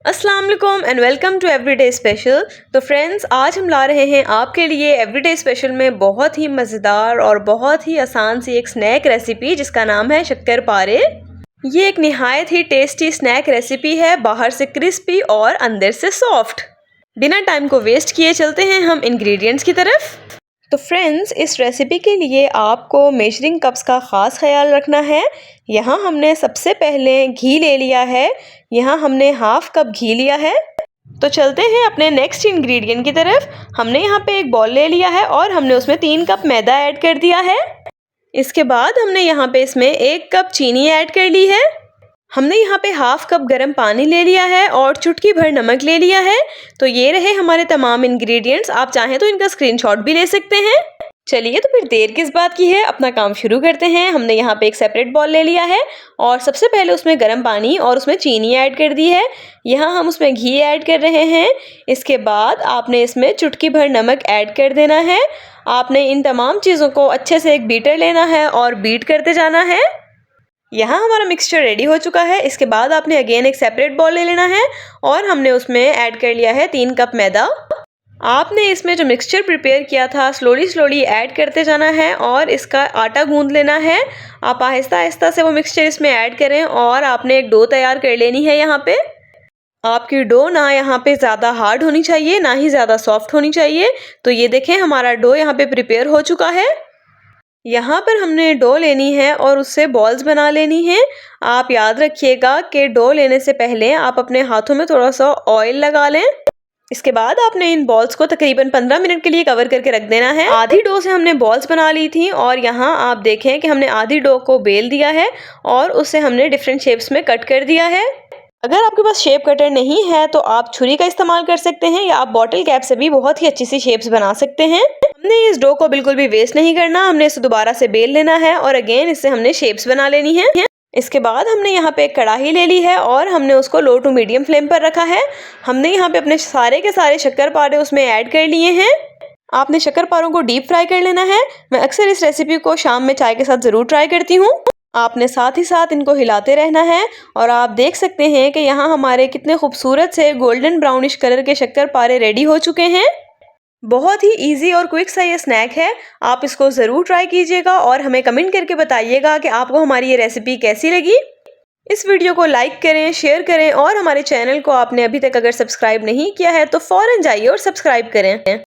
अस्सलाम वालेकुम and welcome to everyday special. तो फ्रेंड्स, आज हम ला रहे हैं आपके लिए एवरीडे स्पेशल में बहुत ही मज़ेदार और बहुत ही आसान सी एक स्नैक रेसिपी जिसका नाम है शक्करपारे। ये एक निहायत ही टेस्टी स्नैक रेसिपी है, बाहर से क्रिस्पी और अंदर से सॉफ्ट। बिना टाइम को वेस्ट किए चलते हैं हम इंग्रेडिएंट्स की तरफ। तो फ्रेंड्स, इस रेसिपी के लिए आपको मेजरिंग कप्स का ख़ास ख्याल रखना है। यहाँ हमने सबसे पहले घी ले लिया है। यहाँ हमने हाफ कप घी लिया है। तो चलते हैं अपने नेक्स्ट इंग्रेडिएंट की तरफ। हमने यहाँ पे एक बॉल ले लिया है और हमने उसमें 3 कप मैदा ऐड कर दिया है। इसके बाद हमने यहाँ पे इसमें 1 कप चीनी ऐड कर ली है। हमने यहाँ पे हाफ कप गर्म पानी ले लिया है और चुटकी भर नमक ले लिया है। तो ये रहे हमारे तमाम इंग्रेडिएंट्स। आप चाहें तो इनका स्क्रीनशॉट भी ले सकते हैं। चलिए, तो फिर देर किस बात की है, अपना काम शुरू करते हैं। हमने यहाँ पे एक सेपरेट बॉल ले लिया है और सबसे पहले उसमें गर्म पानी और उसमें चीनी ऐड कर दी है। यहाँ हम उसमें घी ऐड कर रहे हैं। इसके बाद आपने इसमें चुटकी भर नमक ऐड कर देना है। आपने इन तमाम चीज़ों को अच्छे से एक बीटर लेना है और बीट करते जाना है। यहाँ हमारा मिक्सचर रेडी हो चुका है। इसके बाद आपने अगेन एक सेपरेट बॉल ले लेना है और हमने उसमें ऐड कर लिया है 3 कप मैदा। आपने इसमें जो मिक्सचर प्रिपेयर किया था स्लोली ऐड करते जाना है और इसका आटा गूंद लेना है। आप आहिस्ता आहिस्ता से वो मिक्सचर इसमें ऐड करें और आपने एक डो तैयार कर लेनी है। यहाँ पे आपकी डो ना यहाँ पे ज़्यादा हार्ड होनी चाहिए, ना ही ज़्यादा सॉफ्ट होनी चाहिए। तो ये देखें, हमारा डो यहाँ पे प्रिपेयर हो चुका है। यहाँ पर हमने डो लेनी है और उससे बॉल्स बना लेनी है। आप याद रखिएगा कि डो लेने से पहले आप अपने हाथों में थोड़ा सा ऑयल लगा लें। इसके बाद आपने इन बॉल्स को तकरीबन 15 मिनट के लिए कवर करके रख देना है। आधी डो से हमने बॉल्स बना ली थी और यहाँ आप देखें कि हमने आधी डो को बेल दिया है और उसे हमने डिफरेंट शेप्स में कट कर दिया है। अगर आपके पास शेप कटर नहीं है तो आप छुरी का इस्तेमाल कर सकते हैं या आप बॉटल कैप से भी बहुत ही अच्छी सी शेप्स बना सकते हैं। हमने इस डो को बिल्कुल भी वेस्ट नहीं करना, हमने इसे दोबारा से बेल लेना है और अगेन इससे हमने शेप्स बना लेनी है। इसके बाद हमने यहाँ पे एक कढ़ाई ले ली है और हमने उसको लो टू मीडियम फ्लेम पर रखा है। हमने यहाँ पे अपने सारे के सारे शक्करपारे उसमें ऐड कर लिए हैं। आपने शक्करपारों को डीप फ्राई कर लेना है। मैं अक्सर इस रेसिपी को शाम में चाय के साथ ज़रूर ट्राई करती हूँ। आपने साथ ही साथ इनको हिलाते रहना है और आप देख सकते हैं कि यहाँ हमारे कितने खूबसूरत से गोल्डन ब्राउनिश कलर के शक्करपारे रेडी हो चुके हैं। बहुत ही इजी और क्विक सा ये स्नैक है। आप इसको ज़रूर ट्राई कीजिएगा और हमें कमेंट करके बताइएगा कि आपको हमारी ये रेसिपी कैसी लगी। इस वीडियो को लाइक करें, शेयर करें और हमारे चैनल को आपने अभी तक अगर सब्सक्राइब नहीं किया है तो फ़ौरन जाइए और सब्सक्राइब करें।